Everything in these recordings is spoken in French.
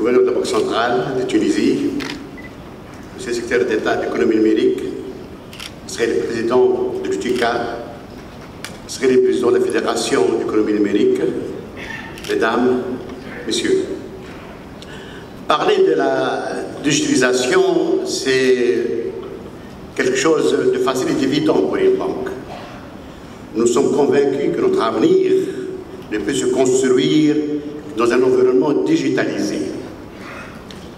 gouverneur de la Banque centrale de Tunisie, monsieur le secrétaire d'État d'économie numérique, serait le président de l'UTICA, serait le président de la Fédération d'économie numérique, mesdames, messieurs. Parler de la digitalisation, c'est quelque chose de facile et d'évident pour une banque. Nous sommes convaincus que notre avenir ne peut se construire dans un environnement digitalisé.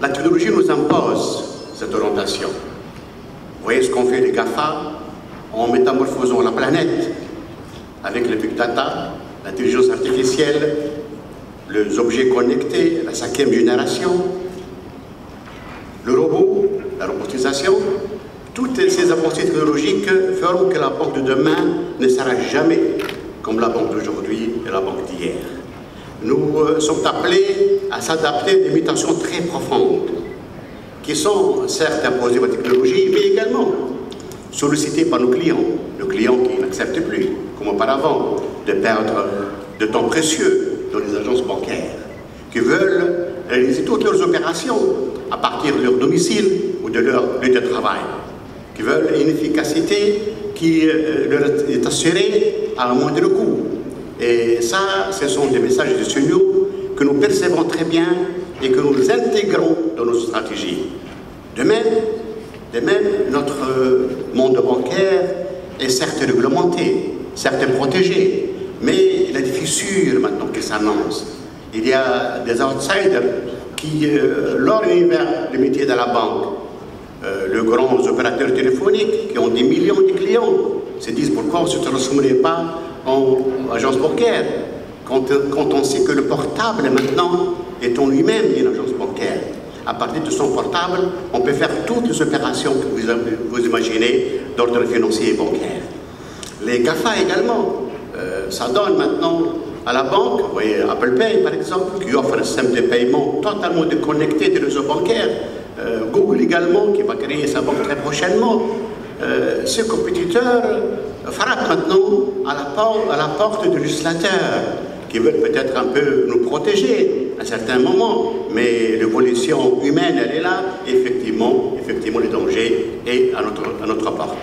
La technologie nous impose cette orientation. Vous voyez ce qu'ont fait les GAFA en métamorphosant la planète avec le big data, l'intelligence artificielle, les objets connectés, la 5e génération, le robot, la robotisation. Toutes ces avancées technologiques feront que la banque de demain ne sera jamais comme la banque d'aujourd'hui et la banque d'hier. Nous sommes appelés à s'adapter à des mutations très profondes qui sont certes imposées par la technologie, mais également sollicitées par nos clients qui n'acceptent plus, comme auparavant, de perdre de temps précieux dans les agences bancaires, qui veulent réaliser toutes leurs opérations à partir de leur domicile ou de leur lieu de travail, qui veulent une efficacité qui leur est assurée à un moindre coût. Et ça, ce sont des messages de signaux que nous percevons très bien et que nous intégrons dans nos stratégies. De même, notre monde bancaire est certes réglementé, certes protégé, mais il y a des fissures maintenant qui s'annoncent. Il y a des outsiders qui, leur univers de métier de la banque, les grands opérateurs téléphoniques qui ont des millions de clients, se disent pourquoi on ne se transformerait pas en agence bancaire quand on sait que le portable maintenant est en lui-même une agence bancaire. À partir de son portable, on peut faire toutes les opérations que vous imaginez d'ordre financier et bancaire. Les GAFA également, ça donne maintenant à la banque, vous voyez Apple Pay par exemple, qui offre un système de paiement totalement déconnecté des réseaux bancaires. Google également, qui va créer sa banque très prochainement. Ce compétiteur frappe maintenant à la porte du législateur, qui veulent peut-être un peu nous protéger à certains moments, mais l'évolution humaine, elle est là, effectivement le danger est à notre porte.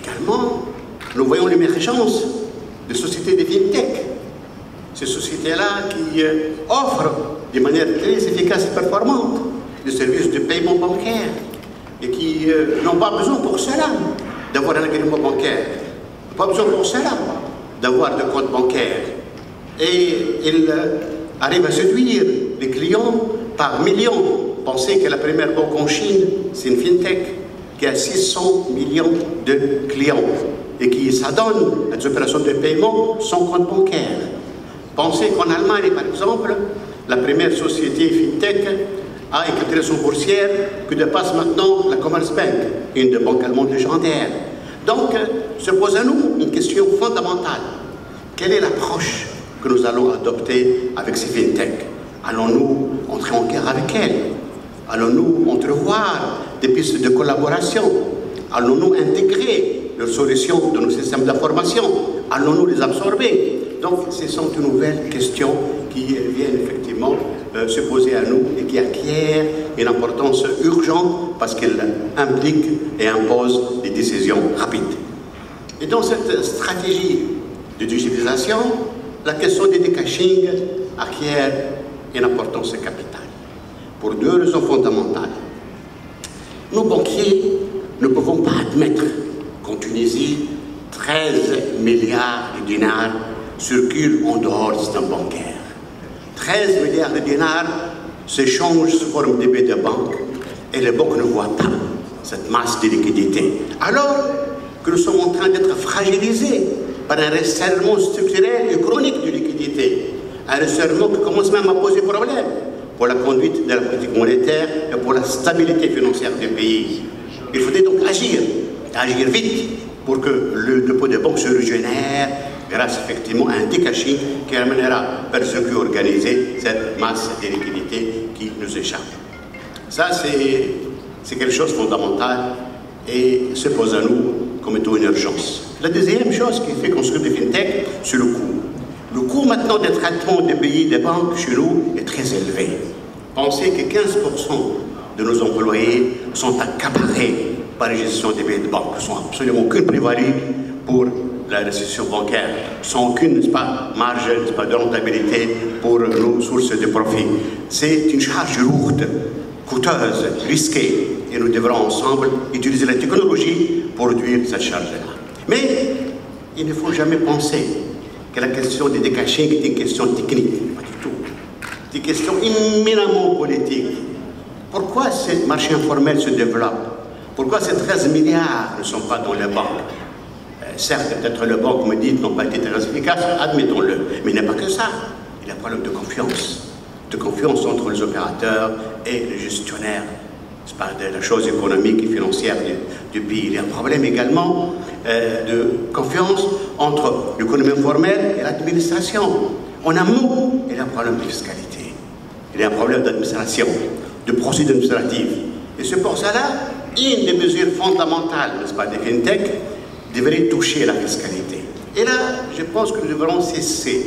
Également, nous voyons l'émergence de sociétés de fintech, ces sociétés-là qui offrent de manière très efficace et performante des services de paiement bancaire et qui n'ont pas besoin pour cela d'avoir un agrément bancaire, pas besoin pour cela d'avoir de compte bancaire. Et ils arrivent à séduire les clients par millions. Pensez que la première banque en Chine, c'est une fintech qui a 600 millions de clients et qui s'adonne à des opérations de paiement sans compte bancaire. Pensez qu'en Allemagne, par exemple, la première société fintech a une capitalisation boursière que dépasse maintenant la Commerzbank, une des banques allemandes légendaires. Donc, se pose à nous une question fondamentale. Quelle est l'approche que nous allons adopter avec ces fintech? Allons-nous entrer en guerre avec elles? Allons-nous entrevoir des pistes de collaboration? Allons-nous intégrer leurs solutions dans nos systèmes d'information? Allons-nous les absorber? Donc, ce sont de nouvelles questions qui viennent effectivement se poser à nous et qui acquièrent une importance urgente parce qu'elles impliquent et imposent des décisions rapides. Et dans cette stratégie de digitalisation, la question du decaching acquiert une importance capitale pour deux raisons fondamentales. Nos banquiers ne pouvons pas admettre qu'en Tunisie, 13 milliards de dinars circulent en dehors du système bancaire. 13 milliards de dinars s'échangent sous forme de billets de banque et les banques ne voient pas cette masse de liquidités. Alors que nous sommes en train d'être fragilisés par un resserrement structurel et chronique de liquidité. Un resserrement qui commence même à poser problème pour la conduite de la politique monétaire et pour la stabilité financière du pays. Il faudrait donc agir vite pour que le dépôt des banques se régénère grâce effectivement à un decaching qui amènera vers ce qui organiser cette masse de liquidités qui nous échappe. Ça, c'est quelque chose de fondamental et se pose à nous comme étant une urgence. La deuxième chose qui fait construire des fintech, c'est le coût. Le coût maintenant des traitements des pays, des banques chez nous est très élevé. Penser que 15% de nos employés sont accaparés par la gestion des billets de banque, sans absolument aucune plus-value pour la récession bancaire, sans aucune, n'est-ce pas, marge, n'est-ce pas, de rentabilité pour nos sources de profit. C'est une charge lourde, coûteuse, risquée, et nous devrons ensemble utiliser la technologie pour réduire cette charge-là. Mais il ne faut jamais penser que la question des décachings est une question technique, pas du tout. C'est une question éminemment politique. Pourquoi ce marché informel se développe? Pourquoi ces 13 milliards ne sont pas dans les banques? Certes, peut-être les banques, me disent, n'ont pas été très efficaces, admettons-le. Mais il n'y a pas que ça. Il y a un problème de confiance entre les opérateurs et les gestionnaires. C'est pas de la chose économique et financière du pays. Il y a un problème également de confiance entre l'économie informelle et l'administration. En amont, il y a un problème de fiscalité. Il y a un problème d'administration, de procédure administrative. Et c'est pour cela, une des mesures fondamentales, n'est-ce pas, des FinTech, devrait toucher la fiscalité. Et là, je pense que nous devrons cesser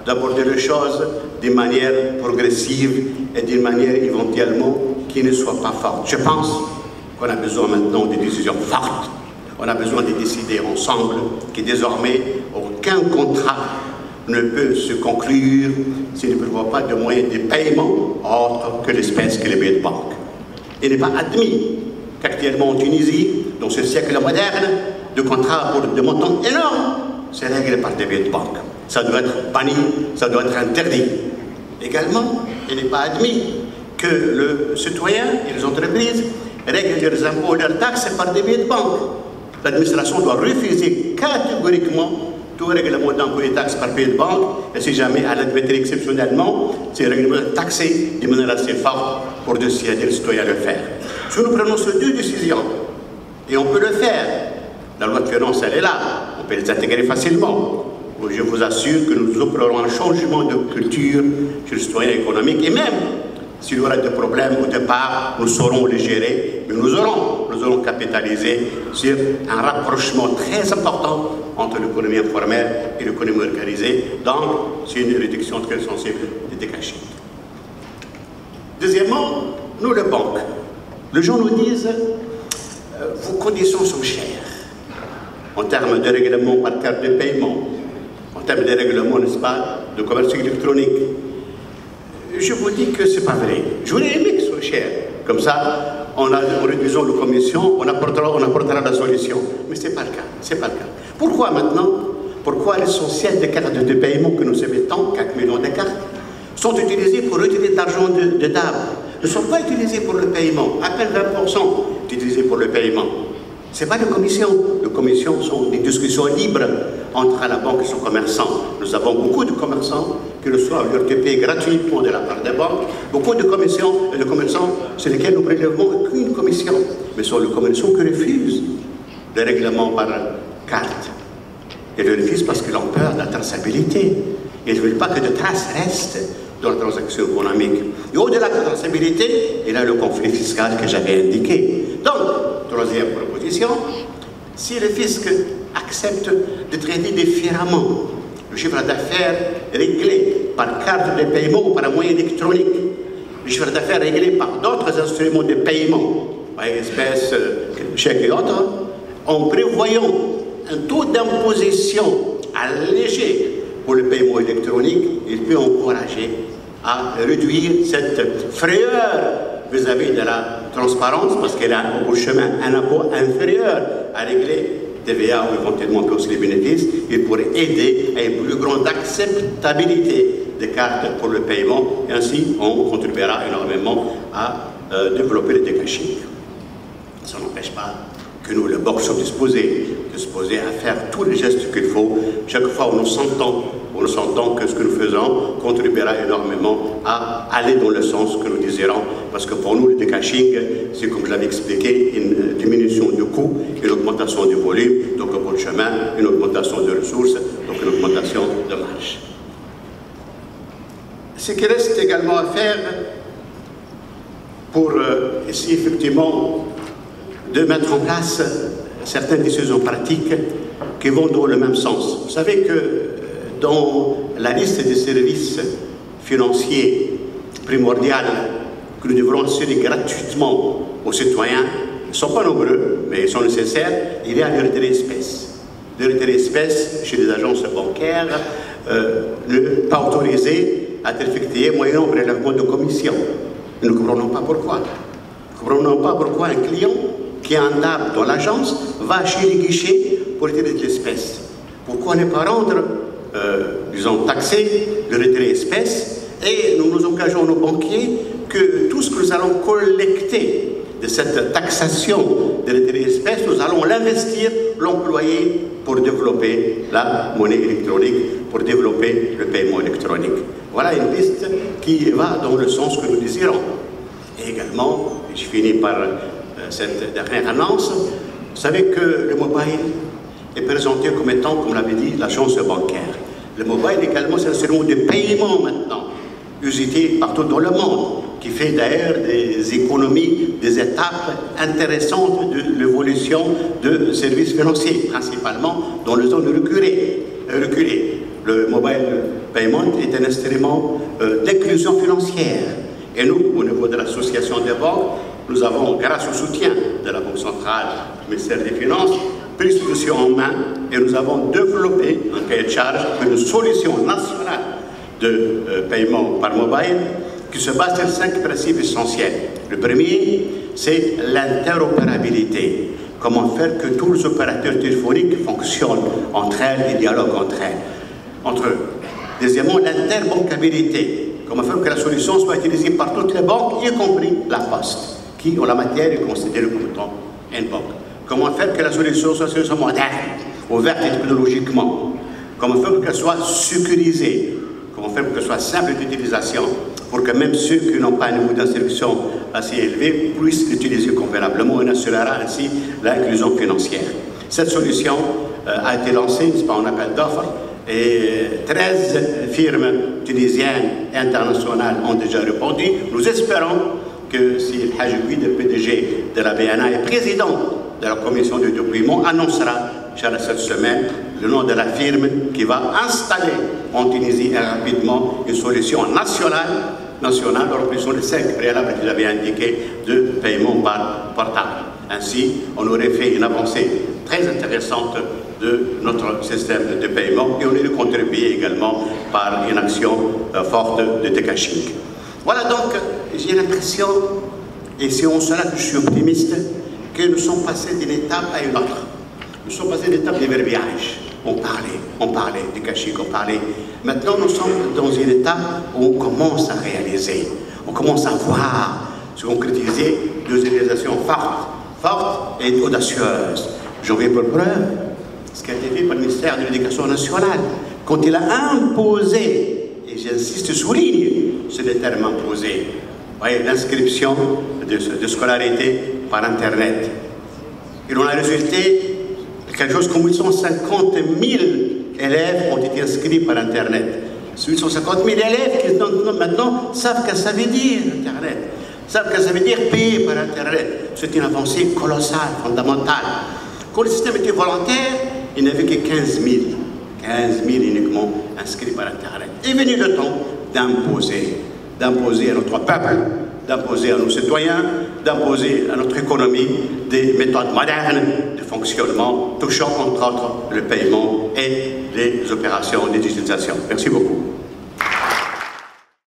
d'aborder les choses d'une manière progressive et d'une manière éventuellement qui ne soit pas forte. Je pense qu'on a besoin maintenant de décisions fortes. On a besoin de décider ensemble que désormais aucun contrat ne peut se conclure s'il ne prévoit pas de moyens de paiement autres que l'espèce que les billets de banque. Il n'est pas admis qu'actuellement en Tunisie, dans ce siècle moderne, de contrats pour des montants énormes, c'est réglé par des billets de banque. Ça doit être banni, ça doit être interdit. Également, il n'est pas admis que le citoyen et les entreprises règlent leurs impôts et leurs taxes par des billets de banque. L'administration doit refuser catégoriquement tout règlement d'impôts et taxes par billet de banque, et si jamais elle admettrait exceptionnellement, ces règlements taxés de manière assez forte pour dissuader le citoyen à le faire. Si nous prenons ces deux décisions, et on peut le faire, la loi de finances, elle est là, on peut les intégrer facilement. Je vous assure que nous opérerons un changement de culture chez le citoyen économique, et même s'il y aura des problèmes au départ, nous saurons les gérer, mais nous aurons capitalisé sur un rapprochement très important entre l'économie informelle et l'économie organisée, donc c'est une réduction très sensible des décachings. Deuxièmement, nous les banques. Les gens nous disent vos conditions sont chères en termes de règlement par carte de paiement, en termes de règlement, n'est-ce pas, de commerce électronique. Je vous dis que ce n'est pas vrai. J'aurais aimé que ce soit cher. Comme ça, en réduisant les commissions, on apportera la solution. Mais ce n'est pas le cas. C'est pas le cas. Pourquoi maintenant? Pourquoi l'essentiel des cartes de paiement que nous émettons, 4 millions de cartes, sont utilisées pour retirer de l'argent de DAB, ne sont pas utilisées pour le paiement. À peine 20% utilisés pour le paiement. Ce n'est pas des commissions. Les commissions sont des discussions libres entre la banque et son commerçant. Nous avons beaucoup de commerçants qui reçoivent leur TP gratuitement de la part des banques. Beaucoup de commissions et de commerçants sur lesquels nous prélèvons aucune commission. Mais ce sont les commerçants qui refusent les règlements par carte. Ils le refusent parce qu'ils ont peur de la traçabilité. Ils ne veulent pas que de traces restent dans la transaction économique. Et au-delà de la traçabilité, il y a le conflit fiscal que j'avais indiqué. Donc, troisième proposition, si le fisc accepte de traiter différemment le chiffre d'affaires réglé par carte de paiement ou par moyen électronique, le chiffre d'affaires réglé par d'autres instruments de paiement, par espèces, chèques et autres, en prévoyant un taux d'imposition allégé pour le paiement électronique, il peut encourager à réduire cette frayeur vis-à-vis de la transparence, parce qu'elle a au chemin un impôt inférieur à régler TVA ou éventuellement aussi les bénéfices. Il pourrait aider à une plus grande acceptabilité des cartes pour le paiement, et ainsi on contribuera énormément à développer le décaching. Ça n'empêche pas que nous, les banques, sommes disposés à faire tous les gestes qu'il faut, chaque fois où nous sentons que ce que nous faisons contribuera énormément à aller dans le sens que nous désirons. Parce que pour nous, le décaching, c'est comme je l'avais expliqué, une diminution du coût, une augmentation du volume, donc au bout de chemin, une augmentation de ressources, donc une augmentation de marge. Ce qui reste également à faire pour essayer effectivement de mettre en place certaines décisions pratiques qui vont dans le même sens. Vous savez que dans la liste des services financiers primordial que nous devrons assurer gratuitement aux citoyens. Ils ne sont pas nombreux, mais ils sont nécessaires. Il y a le retrait d'espèces. Le retrait d'espèces chez les agences bancaires, pas autorisé à être effectué moyennant prélèvement de commission. Nous ne comprenons pas pourquoi. Nous ne comprenons pas pourquoi un client qui a un DAB dans l'agence va chez les guichets pour retirer de l'espèce. Pourquoi ne pas rendre, disons, taxer le retrait d'espèces et nous nous engageons nos banquiers que tout ce que nous allons collecter de cette taxation de retrait d'espèces, nous allons l'investir, l'employer pour développer la monnaie électronique, pour développer le paiement électronique. Voilà une piste qui va dans le sens que nous désirons. Et également, je finis par cette dernière annonce, vous savez que le mobile est présenté comme étant, comme l'avait dit, l'agence bancaire. Le mobile également, c'est un instrument de paiement maintenant, usité partout dans le monde, qui fait d'ailleurs des économies, des étapes intéressantes de l'évolution de services financiers, principalement dans les zones reculées. Le mobile payment est un instrument d'inclusion financière. Et nous, au niveau de l'association des banques, nous avons, grâce au soutien de la Banque centrale, du ministère des Finances, pris ce dossier en main et nous avons développé un cahier de charge, une solution nationale de paiement par mobile qui se base sur 5 principes essentiels. Le premier, c'est l'interopérabilité. Comment faire que tous les opérateurs téléphoniques fonctionnent entre elles et dialoguent entre eux. Deuxièmement, l'interbancabilité. Comment faire que la solution soit utilisée par toutes les banques, y compris la Poste, qui, en la matière, est considérée comme étant une banque. Comment faire que la solution soit moderne, ouverte technologiquement. Comment faire qu'elle soit sécurisée. Comment faire qu'elle soit simple d'utilisation, pour que même ceux qui n'ont pas un niveau d'instruction assez élevé puissent l'utiliser convenablement. On assurera ainsi l'inclusion financière. Cette solution a été lancée, c'est pas un appel d'offres, et 13 firmes tunisiennes et internationales ont déjà répondu. Nous espérons que si El Hadj Gouid, le PDG de la BNA et président de la commission de déploiement, annoncera cette semaine le nom de la firme qui va installer en Tunisie rapidement une solution nationale en fonction des 5 préalables que j'avais indiqués de paiement par portable. Ainsi, on aurait fait une avancée très intéressante de notre système de paiement et on aurait contribué également par une action forte de décaching. Voilà donc, j'ai l'impression, et c'est en cela que je suis optimiste, que nous sommes passés d'une étape à une autre. Nous sommes passés d'une étape de verbiage. On parlait du caching, on parlait. Maintenant, nous sommes dans une étape où on commence à réaliser. On commence à voir, se concrétiser deux réalisations fortes et audacieuses. J'en vais pour preuve ce qui a été fait par le ministère de l'Éducation nationale quand il a imposé, et j'insiste, souligne ce terme imposé, l'inscription de scolarité par Internet. Il en a résulté quelque chose comme 850 000 élèves ont été inscrits par Internet. Ces 850 000 élèves qui maintenant savent ce que ça veut dire Internet, savent ce que ça veut dire payer par Internet. C'est une avancée colossale, fondamentale. Quand le système était volontaire, il n'y avait que 15 000 uniquement inscrits par Internet. Est venu le temps d'imposer à notre peuple, d'imposer à nos citoyens, d'imposer à notre économie des méthodes modernes de fonctionnement touchant entre autres le paiement et les opérations de digitalisation. Merci beaucoup.